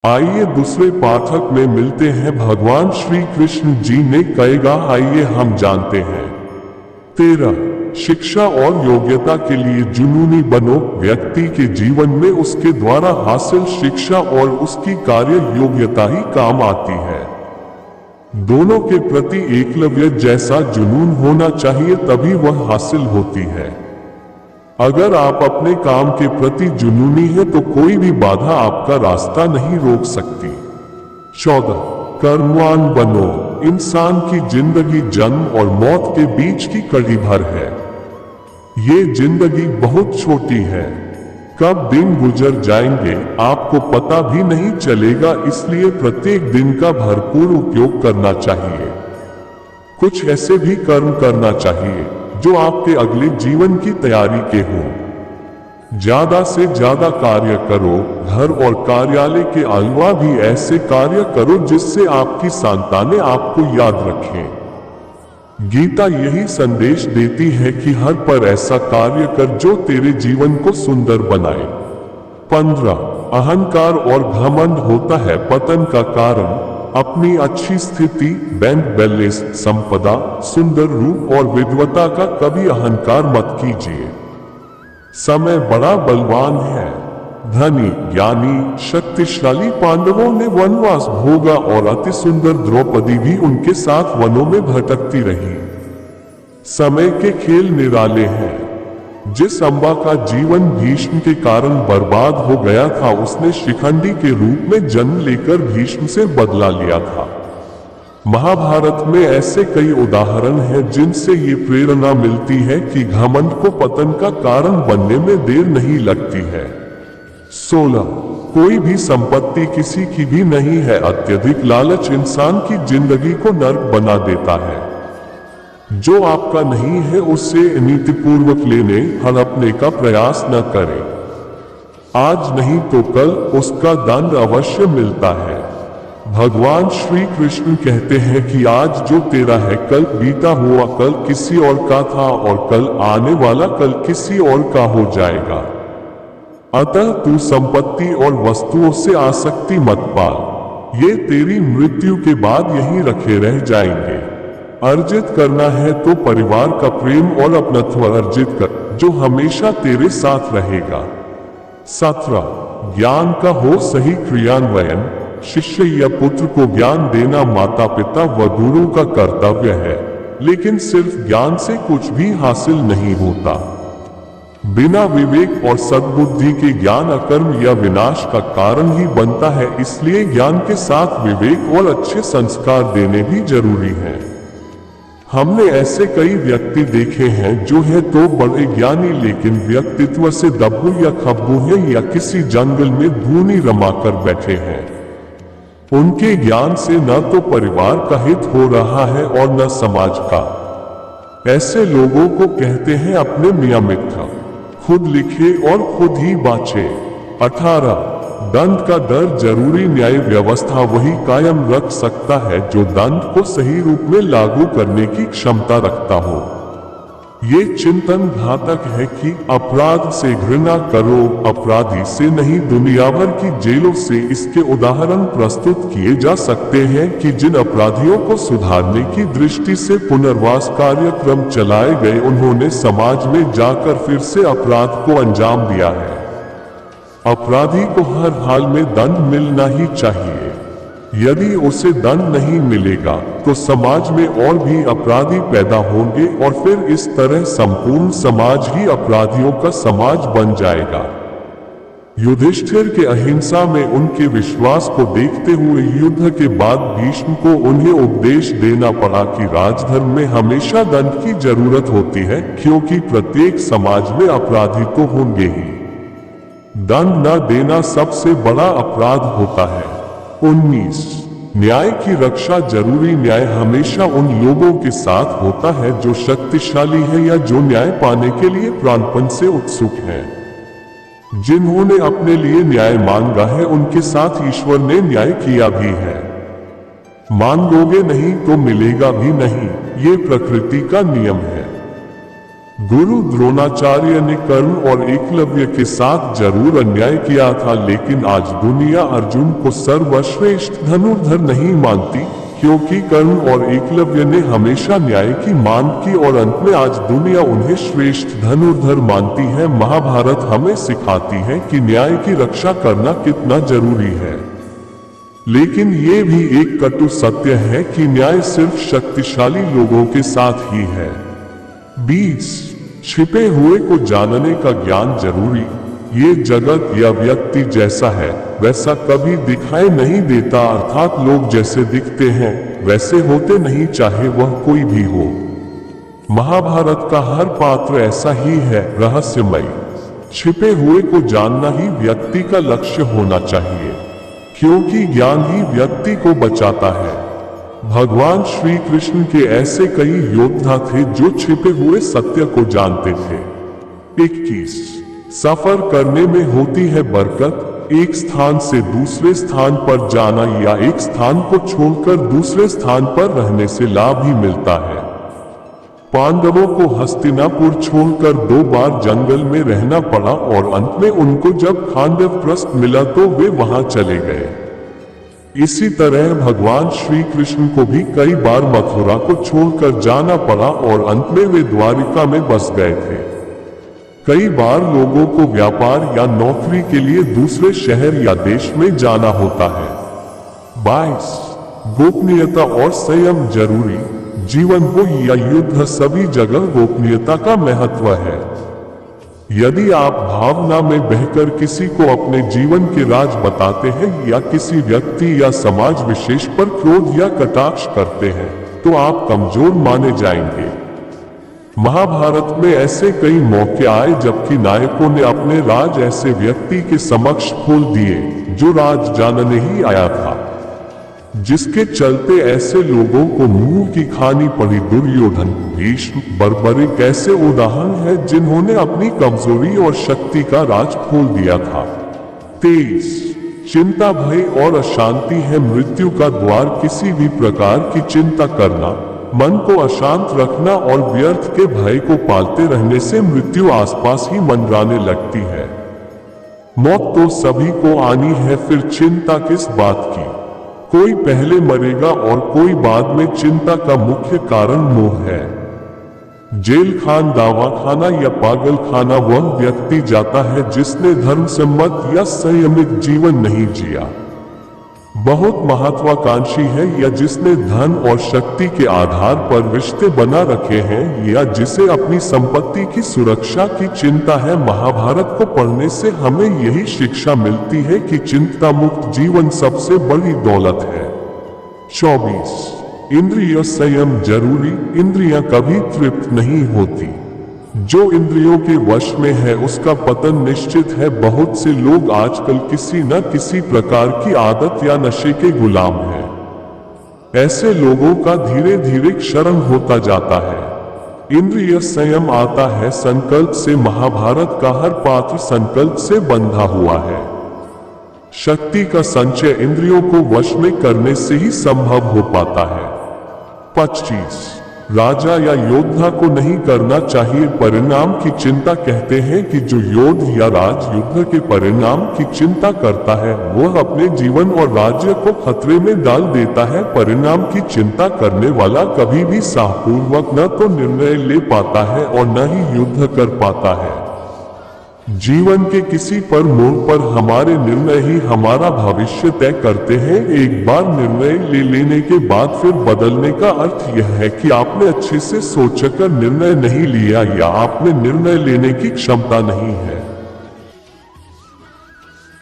आइए दूसरे पाठक में मिलते हैं। भगवान श्री कृष्ण जी ने कहेगा, आइए हम जानते हैं। 13 शिक्षा और योग्यता के लिए जुनूनी बनो। व्यक्ति के जीवन में उसके द्वारा हासिल शिक्षा और उसकी कार्य योग्यता ही काम आती है। दोनों के प्रति एकलव्य जैसा जुनून होना चाहिए, तभी वह हासिल होती है। अगर आप अपने काम के प्रति जुनूनी हैं तो कोई भी बाधा आपका रास्ता नहीं रोक सकती। 14 कर्मवान बनो। इंसान की जिंदगी जन्म और मौत के बीच की कड़ी भर है। ये जिंदगी बहुत छोटी है, कब दिन गुजर जाएंगे आपको पता भी नहीं चलेगा, इसलिए प्रत्येक दिन का भरपूर उपयोग करना चाहिए। कुछ ऐसे भी कर्म करना चाहिए जो आपके अगले जीवन की तैयारी के हों। ज्यादा से ज्यादा कार्य करो। घर और कार्यालय के अलावा भी ऐसे कार्य करो जिससे आपकी संतानें आपको याद रखें। गीता यही संदेश देती है कि हर पर ऐसा कार्य कर जो तेरे जीवन को सुंदर बनाए। 15 अहंकार और घमंड होता है पतन का कारण। अपनी अच्छी स्थिति, बैंक बैलेंस, संपदा, सुंदर रूप और विद्वता का कभी अहंकार मत कीजिए। समय बड़ा बलवान है। धनी, ज्ञानी, शक्तिशाली पांडवों ने वनवास भोगा और अति सुंदर द्रौपदी भी उनके साथ वनों में भटकती रही। समय के खेल निराले हैं। जिस अम्बा का जीवन भीष्म के कारण बर्बाद हो गया था, उसने शिखंडी के रूप में जन्म लेकर भीष्म से बदला लिया था। महाभारत में ऐसे कई उदाहरण हैं जिनसे ये प्रेरणा मिलती है कि घमंड को पतन का कारण बनने में देर नहीं लगती है। 16 कोई भी संपत्ति किसी की भी नहीं है। अत्यधिक लालच इंसान की जिंदगी को नर्क बना देता है। जो आपका नहीं है उससे नीतिपूर्वक लेने हड़पने का प्रयास न करें। आज नहीं तो कल उसका दंड अवश्य मिलता है। भगवान श्री कृष्ण कहते हैं कि आज जो तेरा है कल बीता हुआ कल किसी और का था और कल आने वाला कल किसी और का हो जाएगा। अतः तू संपत्ति और वस्तुओं से आसक्ति मत पाल, ये तेरी मृत्यु के बाद यहीं रखे रह जाएंगे। अर्जित करना है तो परिवार का प्रेम और अपनत्व अर्जित कर, जो हमेशा तेरे साथ रहेगा। 17 ज्ञान का हो सही क्रियान्वयन। शिष्य या पुत्र को ज्ञान देना माता पिता व गुरु का कर्तव्य है, लेकिन सिर्फ ज्ञान से कुछ भी हासिल नहीं होता। बिना विवेक और सद्बुद्धि के ज्ञान अकर्म या विनाश का कारण ही बनता है, इसलिए ज्ञान के साथ विवेक और अच्छे संस्कार देने भी जरूरी हैं। हमने ऐसे कई व्यक्ति देखे हैं जो है तो बड़े ज्ञानी लेकिन व्यक्तित्व से दब्बू या खब्बू हैं या किसी जंगल में धूनी रमाकर बैठे हैं। उनके ज्ञान से न तो परिवार का हित हो रहा है और न समाज का। ऐसे लोगों को कहते हैं अपने मियां मित्र, खुद लिखे और खुद ही बाँचे। 18 दंड का डर। जरूरी न्याय व्यवस्था वही कायम रख सकता है जो दंड को सही रूप में लागू करने की क्षमता रखता हो। ये चिंतन घातक है कि अपराध से घृणा करो, अपराधी से नहीं दुनिया भर की जेलों से। इसके उदाहरण प्रस्तुत किए जा सकते हैं कि जिन अपराधियों को सुधारने की दृष्टि से पुनर्वास कार्यक्रम चलाए गए, उन्होंने समाज में जाकर फिर से अपराध को अंजाम दिया है। अपराधी को हर हाल में दंड मिलना ही चाहिए। यदि उसे दंड नहीं मिलेगा तो समाज में और भी अपराधी पैदा होंगे और फिर इस तरह संपूर्ण समाज ही अपराधियों का समाज बन जाएगा। युधिष्ठिर के अहिंसा में उनके विश्वास को देखते हुए युद्ध के बाद भीष्म को उन्हें उपदेश देना पड़ा कि राजधर्म में हमेशा दंड की जरूरत होती है, क्योंकि प्रत्येक समाज में अपराधी तो होंगे ही। दंड न देना सबसे बड़ा अपराध होता है। 19 न्याय की रक्षा जरूरी। न्याय हमेशा उन लोगों के साथ होता है जो शक्तिशाली है या जो न्याय पाने के लिए प्राणपण से उत्सुक हैं। जिन्होंने अपने लिए न्याय मांगा है उनके साथ ईश्वर ने न्याय किया भी है। मांगोगे नहीं तो मिलेगा भी नहीं, ये प्रकृति का नियम है। गुरु द्रोणाचार्य ने कर्ण और एकलव्य के साथ जरूर अन्याय किया था, लेकिन आज दुनिया अर्जुन को सर्वश्रेष्ठ धनुर्धर नहीं मानती, क्योंकि कर्ण और एकलव्य ने हमेशा न्याय की मांग की और अंत में आज दुनिया उन्हें श्रेष्ठ धनुर्धर मानती है। महाभारत हमें सिखाती है कि न्याय की रक्षा करना कितना जरूरी है, लेकिन ये भी एक कटु सत्य है कि न्याय सिर्फ शक्तिशाली लोगों के साथ ही है। 20 छिपे हुए को जानने का ज्ञान जरूरी। ये जगत या व्यक्ति जैसा है वैसा कभी दिखाई नहीं देता, अर्थात लोग जैसे दिखते हैं वैसे होते नहीं, चाहे वह कोई भी हो। महाभारत का हर पात्र ऐसा ही है, रहस्यमय। छिपे हुए को जानना ही व्यक्ति का लक्ष्य होना चाहिए, क्योंकि ज्ञान ही व्यक्ति को बचाता है। भगवान श्री कृष्ण के ऐसे कई योद्धा थे जो छिपे हुए सत्य को जानते थे। 21 सफर करने में होती है बरकत। एक स्थान से दूसरे स्थान पर जाना या एक स्थान को छोड़कर दूसरे स्थान पर रहने से लाभ ही मिलता है। पांडवों को हस्तिनापुर छोड़कर 2 बार जंगल में रहना पड़ा और अंत में उनको जब खांडव प्रस्थ मिला तो वे वहां चले गए। इसी तरह भगवान श्री कृष्ण को भी कई बार मथुरा को छोड़कर जाना पड़ा और अंत में वे द्वारिका में बस गए थे। कई बार लोगों को व्यापार या नौकरी के लिए दूसरे शहर या देश में जाना होता है। 22 गोपनीयता और संयम जरूरी। जीवन हो या युद्ध, सभी जगह गोपनीयता का महत्व है। यदि आप भावना में बहकर किसी को अपने जीवन के राज बताते हैं या किसी व्यक्ति या समाज विशेष पर क्रोध या कटाक्ष करते हैं तो आप कमजोर माने जाएंगे। महाभारत में ऐसे कई मौके आए जबकि नायकों ने अपने राज ऐसे व्यक्ति के समक्ष खोल दिए जो राज जानने ही आया था, जिसके चलते ऐसे लोगों को मुंह की खानी पड़ी। दुर्योधन, भीष्म, बर्बरिक ऐसे उदाहरण हैं जिन्होंने अपनी कमजोरी और शक्ति का राज खोल दिया था। 23 चिंता, भय और अशांति है मृत्यु का द्वार। किसी भी प्रकार की चिंता करना, मन को अशांत रखना और व्यर्थ के भय को पालते रहने से मृत्यु आसपास ही मंडराने लगती है। मौत तो सभी को आनी है, फिर चिंता किस बात की। कोई पहले मरेगा और कोई बाद में। चिंता का मुख्य कारण मोह है। जेल खान, दवाखाना या पागल खाना वह व्यक्ति जाता है जिसने धर्म सम्मत या संयमित जीवन नहीं जिया, बहुत महत्वाकांक्षी है, या जिसने धन और शक्ति के आधार पर रिश्ते बना रखे हैं, या जिसे अपनी संपत्ति की सुरक्षा की चिंता है। महाभारत को पढ़ने से हमें यही शिक्षा मिलती है कि चिंता मुक्त जीवन सबसे बड़ी दौलत है। 24 इंद्रिय संयम जरूरी। इंद्रियां कभी तृप्त नहीं होती। जो इंद्रियों के वश में है उसका पतन निश्चित है। बहुत से लोग आजकल किसी न किसी प्रकार की आदत या नशे के गुलाम हैं। ऐसे लोगों का धीरे धीरे क्षरण होता जाता है। इंद्रिय संयम आता है संकल्प से। महाभारत का हर पात्र संकल्प से बंधा हुआ है। शक्ति का संचय इंद्रियों को वश में करने से ही संभव हो पाता है। 25 राजा या योद्धा को नहीं करना चाहिए परिणाम की चिंता। कहते हैं कि जो योद्धा या राज युद्ध के परिणाम की चिंता करता है वह अपने जीवन और राज्य को खतरे में डाल देता है। परिणाम की चिंता करने वाला कभी भी साहपूर्वक न तो निर्णय ले पाता है और न ही युद्ध कर पाता है। जीवन के किसी पर मोड़ पर हमारे निर्णय ही हमारा भविष्य तय करते हैं। एक बार निर्णय ले लेने के बाद फिर बदलने का अर्थ यह है कि आपने अच्छे से सोचकर निर्णय नहीं लिया या आप में निर्णय लेने की क्षमता नहीं है।